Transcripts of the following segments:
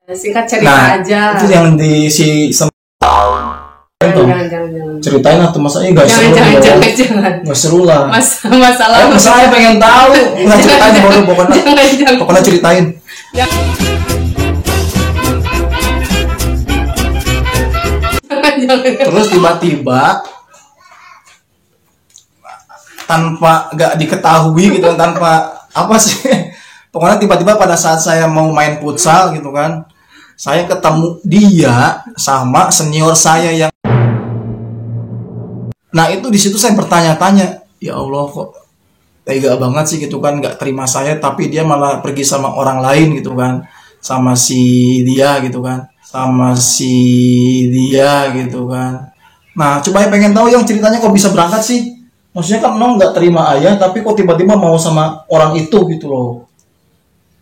Singkat cerita Nah, aja. itu yang di si Jangan. ceritain lah tuh, masanya nggak seru Jangan. nggak seru lah. Masalah. Saya pengen tahu, nggak ceritain baru Jangan. pokoknya ceritain. Jangan. Terus tiba-tiba tanpa nggak diketahui gitu kan, tanpa apa sih, pokoknya tiba-tiba pada saat saya mau main futsal gitu kan, saya ketemu dia sama senior saya yang, nah itu di situ saya bertanya-tanya, ya Allah kok tega banget sih gitu kan, nggak terima saya tapi dia malah pergi sama orang lain gitu kan, sama si dia gitu kan, Nah coba pengen tahu yang ceritanya kok bisa berangkat sih, maksudnya kan Nong nggak terima ayah tapi kok tiba-tiba mau sama orang itu gitu loh.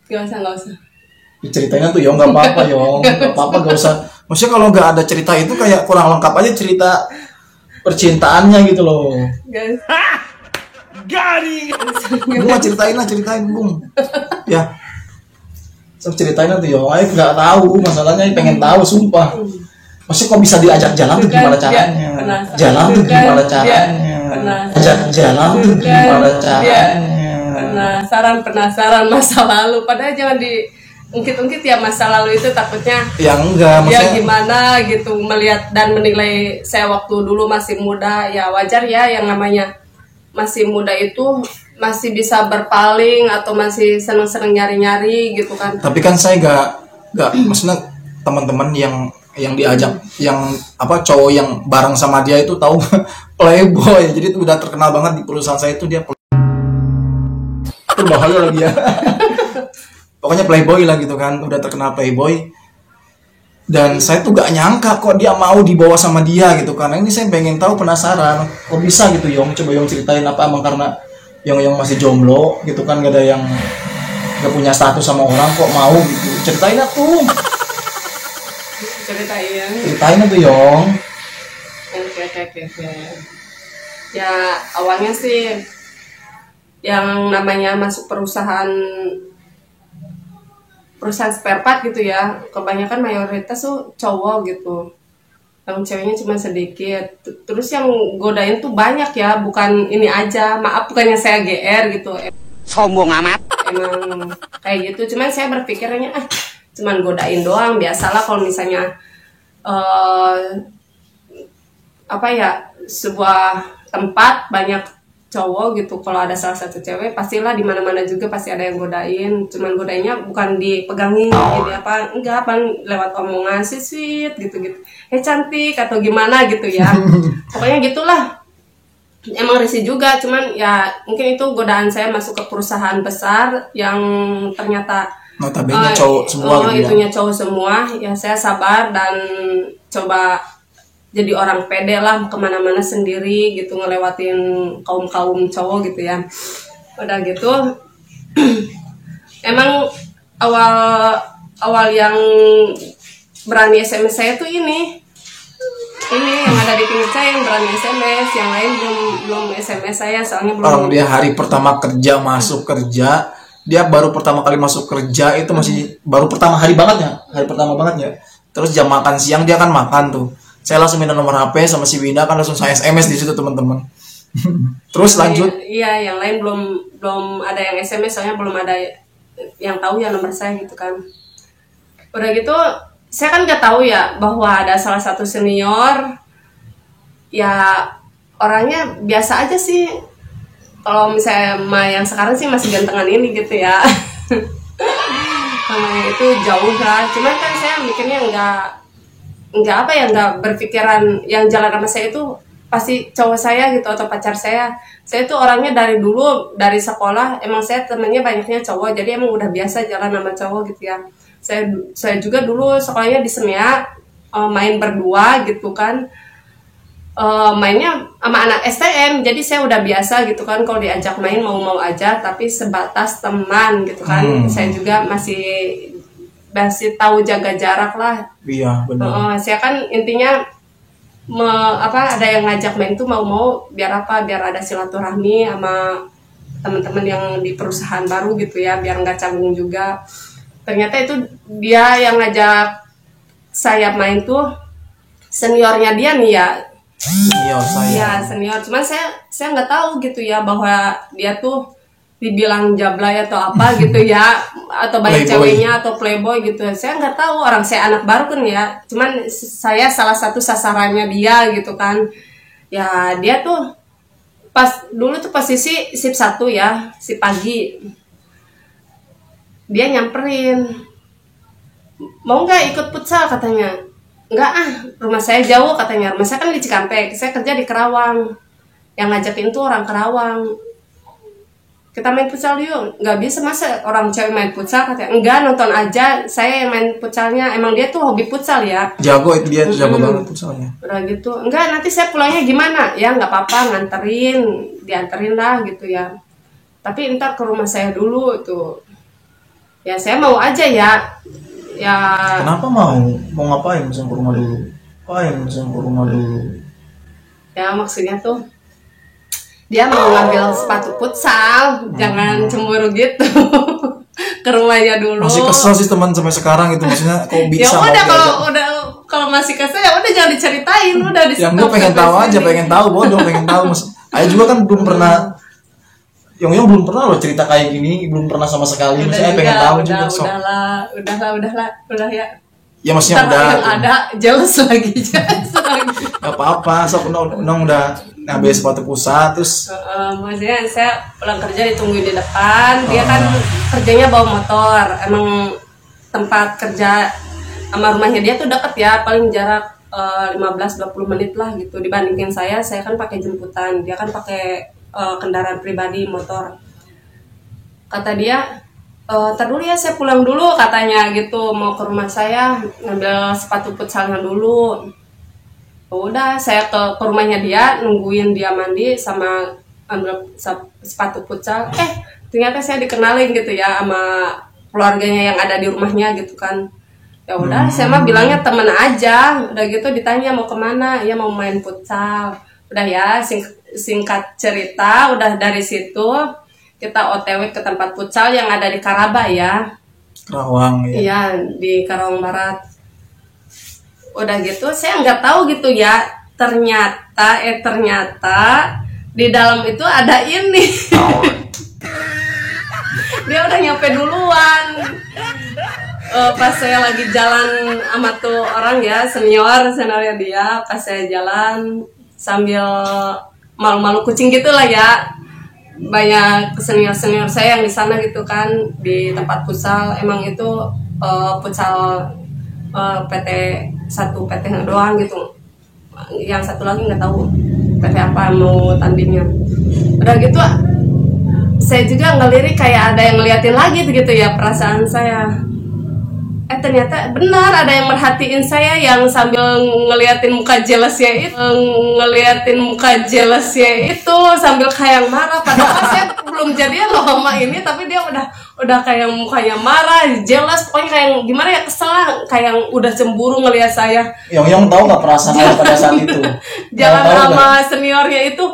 Gak usah. Ceritanya tuh Yong, nggak apa-apa Yong, nggak apa-apa, nggak usah. Maksudnya kalau nggak ada cerita itu kayak kurang lengkap aja cerita percintaannya gitu loh. Garing. Bung ceritain Bung. Ya, so, ceritain tuh Yong, Ayo nggak tahu masalahnya, pengen tahu sumpah. Maksudnya kok bisa diajak jalan tuh gimana caranya? Jalan tuh gimana caranya? Ajak jalan tuh gimana caranya? Penasaran masa lalu, padahal jangan diungkit-ungkit ya masa lalu itu, takutnya ya enggak, maksudnya ya gimana gitu melihat dan menilai saya waktu dulu masih muda. Ya wajar ya, yang namanya masih muda itu masih bisa berpaling atau masih seneng-seneng nyari-nyari gitu kan. Tapi kan saya nggak maksudnya teman-teman yang diajak, yang apa, cowok yang bareng sama dia itu tahu playboy, jadi itu udah terkenal banget di perusahaan saya itu, dia itu bahaya lagi ya. Pokoknya playboy lah gitu kan, udah terkenal playboy. Dan saya tuh gak nyangka kok dia mau dibawa sama dia gitu kan. Nah, ini saya pengen tahu, penasaran kok bisa gitu Yong. Coba Yong ceritain, apa emang karena Yong masih jomblo gitu kan, gak ada yang gak punya status sama orang kok mau gitu. Ceritain tuh. Ceritain tuh Yong. Oke. Ya awalnya sih yang namanya masuk perusahaan spare part gitu ya, kebanyakan mayoritas tuh cowok gitu, yang ceweknya cuma sedikit. Terus yang godain tuh banyak ya, bukan ini aja, maaf bukannya saya GR gitu, Sombong amat. emang kayak gitu. Cuman saya berpikirnya cuman godain doang, biasalah kalau misalnya apa ya, sebuah tempat banyak cowok gitu, kalau ada salah satu cewek pastilah di mana-mana juga pasti ada yang godain. Cuman godainnya bukan dipegangin gitu apa, enggak, bang, lewat omongan sweet gitu cantik atau gimana gitu ya. Pokoknya gitulah, emang risih juga. Cuman ya mungkin itu godaan saya masuk ke perusahaan besar yang ternyata notabene cowok semua gitu itunya cowok semua. Ya saya sabar dan coba jadi orang pede lah, kemana-mana sendiri gitu, ngelewatin kaum cowok gitu ya. Udah gitu emang awal yang berani SMS saya tuh ini yang ada di pinggir saya yang berani SMS, yang lain belum SMS saya, soalnya belum. Orang dia hari pertama kerja, masuk kerja, dia baru pertama kali masuk kerja itu masih baru pertama hari pertama banget ya. Terus jam makan siang dia kan makan tuh, saya langsung minta nomor HP sama si Winda kan, langsung saya SMS di situ teman-teman. Terus lanjut. Iya, yang lain belum ada yang SMS, soalnya belum ada yang tahu ya nomor saya gitu kan. Udah gitu saya kan nggak tahu ya bahwa ada salah satu senior, ya orangnya biasa aja sih. Kalau misalnya yang sekarang sih masih gantengan ini gitu ya. Sama yang itu jauh lah. Cuman kan saya mikirnya nggak berpikiran yang jalan sama saya itu pasti cowok saya gitu atau pacar saya. Saya tuh orangnya dari dulu, dari sekolah emang saya temennya banyaknya cowok, jadi emang udah biasa jalan sama cowok gitu ya. Saya juga dulu sekolahnya di SEMIA, main berdua gitu kan, mainnya sama anak STM, jadi saya udah biasa gitu kan, kalau diajak main mau aja, tapi sebatas teman gitu kan. Saya juga masih tahu jaga jarak lah. Iya benar. Saya kan intinya ada yang ngajak main tuh mau biar ada silaturahmi sama teman-teman yang di perusahaan baru gitu ya, biar nggak canggung juga. Ternyata itu dia yang ngajak saya main tuh seniornya dia nih ya. Iya saya. Iya senior, cuman saya nggak tahu gitu ya bahwa dia tuh dibilang jablay atau apa gitu ya, atau banyak Playboy. ceweknya atau playboy gitu. Saya nggak tahu, orang saya anak baru kan ya. Cuman saya salah satu sasarannya dia gitu kan. Ya dia tuh pas dulu tuh posisi sip 1 ya, sip pagi. Dia nyamperin, mau nggak ikut futsal katanya. Enggak ah, rumah saya jauh katanya. Rumah saya kan di Cikampek, saya kerja di Kerawang. Yang ngajakin tuh orang Kerawang. Kita main futsal yuk. Nggak bisa masa orang cewek main futsal katanya. Enggak, nonton aja. Saya yang main futsalnya. Emang dia tuh hobi futsal ya. Jago itu dia, jago banget futsalnya. Udah gitu. Enggak, nanti saya pulangnya gimana? Ya nggak apa-apa, nganterin. Dianterin lah gitu ya. Tapi ntar ke rumah saya dulu tuh. Ya saya mau aja ya. Ya Kenapa mau ngapain ke rumah dulu? Ngapain ke rumah dulu? ya maksudnya tuh dia mau ngambil sepatu futsal, jangan cemburu gitu. Ke rumahnya dulu. Masih kesel sih teman sampai sekarang itu, maksudnya kok bisa Ya mau udah diajak? kalau masih kesel ya udah jangan diceritain, udah di Yang gue pengen tahu aja, pengen tahu bodoh, pengen tahu mas. Ayo juga kan belum pernah. Yang belum pernah loh cerita kayak gini, belum pernah sama sekali. Udah Saya juga, pengen tahu udah, juga. Sok. udahlah ya. Ya maksudnya Ntar udah. yang ada jealous lagi. Gak apa-apa, sok undang udah ngambil sepatu pusat terus. Maksudnya saya pulang kerja ditungguin di depan. Dia kan kerjanya bawa motor. Emang tempat kerja sama rumahnya dia tuh deket ya, paling jarak 15-20 menit lah gitu. Dibandingin saya kan pakai jemputan. Dia kan pakai kendaraan pribadi, motor. Kata dia, ntar dulu ya saya pulang dulu katanya gitu, mau ke rumah saya ngambil sepatu futsalnya dulu. Udah saya ke rumahnya dia, nungguin dia mandi sama ambil sepatu futsal. Ternyata saya dikenalin gitu ya sama keluarganya yang ada di rumahnya gitu kan. Ya udah saya mah bilangnya temen aja. Udah gitu ditanya mau kemana, ya mau main futsal. Udah ya singkat cerita, udah dari situ kita OTW ke tempat futsal yang ada di Karaba ya. Kerawang ya. Iya, di Karawang Barat. Udah gitu saya nggak tahu gitu ya, ternyata di dalam itu ada ini. Dia udah nyampe duluan. Pas saya lagi jalan sama tuh orang ya, seniornya dia, pas saya jalan sambil malu-malu kucing gitulah ya. Banyak senior saya yang di sana gitu kan, di tempat futsal. Emang itu futsal PT doang gitu. Yang satu lagi nggak tahu PT apa mau tandingnya. Udah gitu saya juga ngelirik kayak ada yang ngeliatin lagi gitu ya perasaan saya. Ternyata benar ada yang merhatiin saya, yang sambil ngeliatin muka jealousnya itu sambil kayak marah, padahal saya belum jadian loh sama ini, tapi dia udah kayak mukanya marah, jealous, pokoknya kayak gimana ya, kesel lah, kayak udah cemburu ngeliat saya. Yang tahu nggak perasaan saya pada saat itu? Jalan sama seniornya itu,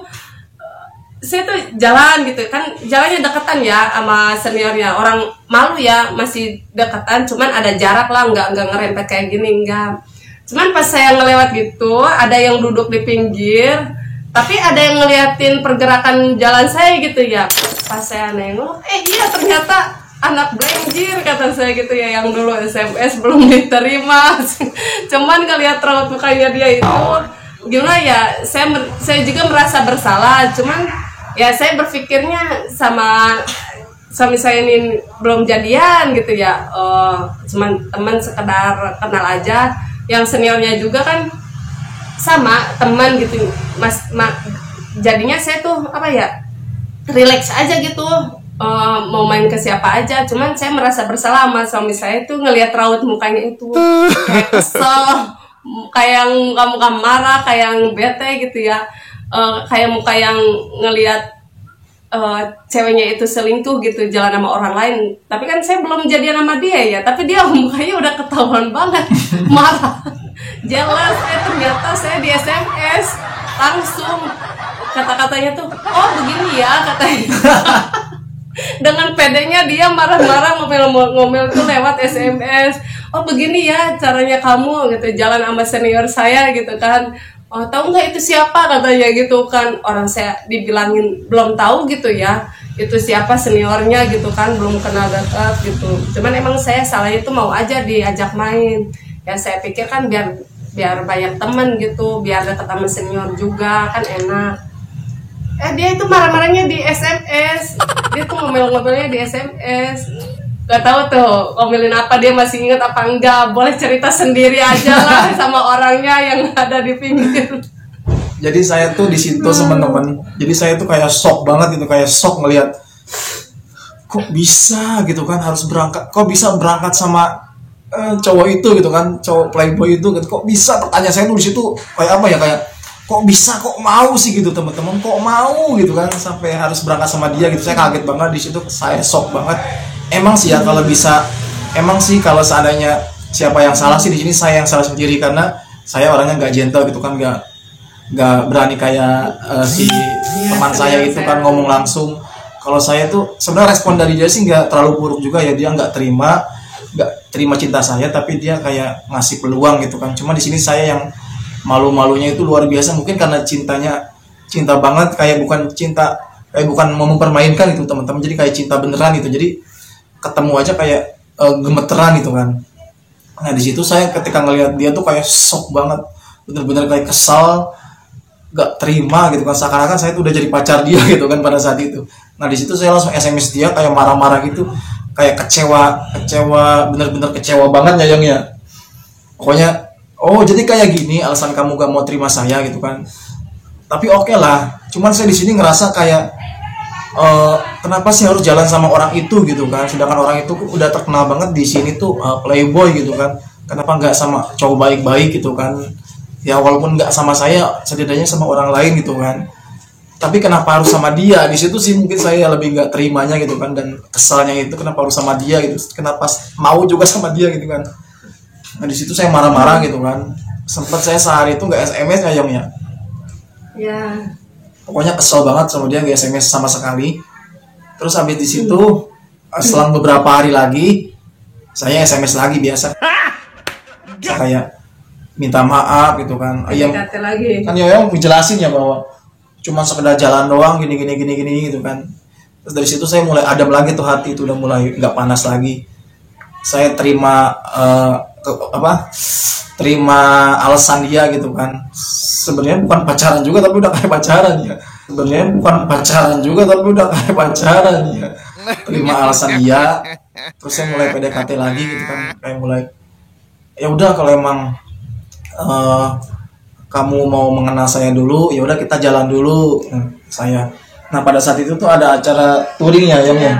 saya tuh jalan gitu kan, jalannya deketan ya sama seniornya. Orang malu ya, masih deketan, cuman ada jarak lah, nggak ngerempet kayak gini, enggak. Cuman pas saya ngelewat gitu, ada yang duduk di pinggir, tapi ada yang ngeliatin pergerakan jalan saya gitu ya. Pas saya nengok, iya ternyata anak blenjir kata saya gitu ya, yang dulu SMS belum diterima. Cuman ngeliat raut mukanya dia itu, gimana ya, saya juga merasa bersalah. Cuman ya saya berpikirnya sama suami saya ini belum jadian gitu ya, cuman teman sekedar kenal aja. Yang seniornya juga kan sama teman gitu, jadinya saya tuh apa ya, relax aja gitu, mau main ke siapa aja. Cuman saya merasa bersalah sama suami saya tuh, ngelihat raut mukanya itu kayak kesel, kayak muka marah, kayak bete gitu ya. Kayak muka yang ngelihat ceweknya itu selingkuh gitu, jalan sama orang lain. Tapi kan saya belum jadian sama dia ya, tapi dia mukanya udah ketahuan banget marah, jelas. Ternyata saya di SMS langsung kata-katanya tuh, oh begini ya katanya. Dengan pedenya dia marah-marah ngomel-ngomel tuh lewat SMS. Oh begini ya caranya kamu gitu jalan sama senior saya gitu kan. Oh tahu nggak itu siapa katanya gitu kan. Orang saya dibilangin belum tahu gitu ya. Itu siapa seniornya gitu kan, belum kenal dekat gitu. Cuman emang saya salahnya itu mau aja diajak main. Ya saya pikir kan biar banyak temen gitu, biar dekat sama senior juga kan enak. Dia itu marah-marahnya di SMS. Dia tuh ngomel-ngomelnya di SMS. Gak tahu tuh ngomelin apa, dia masih ingat apa enggak. Boleh cerita sendiri aja lah sama orangnya yang ada di pinggir. Jadi saya tuh di situ teman-teman. Jadi saya tuh kayak shock banget gitu, kayak shock ngelihat kok bisa gitu kan harus berangkat. Kok bisa berangkat sama cowok itu gitu kan, cowok playboy itu gitu. Kok bisa, pertanyaan saya tuh di situ kayak apa ya, kayak kok bisa, kok mau sih gitu teman-teman, kok mau gitu kan sampai harus berangkat sama dia gitu. Saya kaget banget di situ, saya shock banget. Emang sih ya kalau bisa, emang sih kalau seandainya siapa yang salah sih di sini, saya yang salah sendiri karena saya orangnya nggak gentle gitu kan, nggak berani kayak si teman saya itu kan ngomong langsung. Kalau saya tuh sebenarnya respon dari dia sih nggak terlalu buruk juga ya, dia nggak terima cinta saya, tapi dia kayak ngasih peluang gitu kan. Cuma di sini saya yang malu-malunya itu luar biasa, mungkin karena cinta banget, kayak bukan mau mempermainkan itu teman-teman, jadi kayak cinta beneran gitu. Jadi ketemu aja kayak gemeteran gitu kan. Nah di situ saya ketika ngelihat dia tuh kayak shock banget, bener-bener kayak kesal, gak terima gitu kan, seakan-akan saya tuh udah jadi pacar dia gitu kan pada saat itu. Nah di situ saya langsung SMS dia kayak marah-marah gitu, kayak kecewa, bener-bener kecewa banget ya Yang ya. Pokoknya oh jadi kayak gini alasan kamu gak mau terima saya gitu kan. Tapi oke lah. Cuman saya di sini ngerasa kayak kenapa sih harus jalan sama orang itu gitu kan. Sedangkan orang itu udah terkenal banget di sini tuh playboy gitu kan. Kenapa nggak sama cowok baik-baik gitu kan. Ya walaupun nggak sama saya, setidaknya sama orang lain gitu kan. Tapi kenapa harus sama dia? Di situ sih mungkin saya lebih nggak terimanya gitu kan, dan kesalnya itu kenapa harus sama dia gitu. Kenapa mau juga sama dia gitu kan. Nah di situ saya marah-marah gitu kan. Sempat saya sehari itu nggak SMS ya Yong ya. Ya. Pokoknya kesel banget sama dia, nggak SMS sama sekali. Terus habis di situ selang beberapa hari lagi saya SMS lagi biasa. Saya kayak minta maaf gitu kan. Lagi. Kan Yoyong menjelasin ya bahwa cuma sekedar jalan doang gini gitu kan. Terus dari situ saya mulai adem lagi tuh hati, itu udah mulai nggak panas lagi. Saya terima terima alasan dia gitu kan. Sebenarnya bukan pacaran juga tapi udah kayak pacaran ya. Terima alasan dia. Terus saya mulai PDKT lagi gitu kan, kayak mulai ya udah kalau emang kamu mau mengenal saya dulu, ya udah kita jalan dulu saya. Nah pada saat itu tuh ada acara touring ya Yang ya.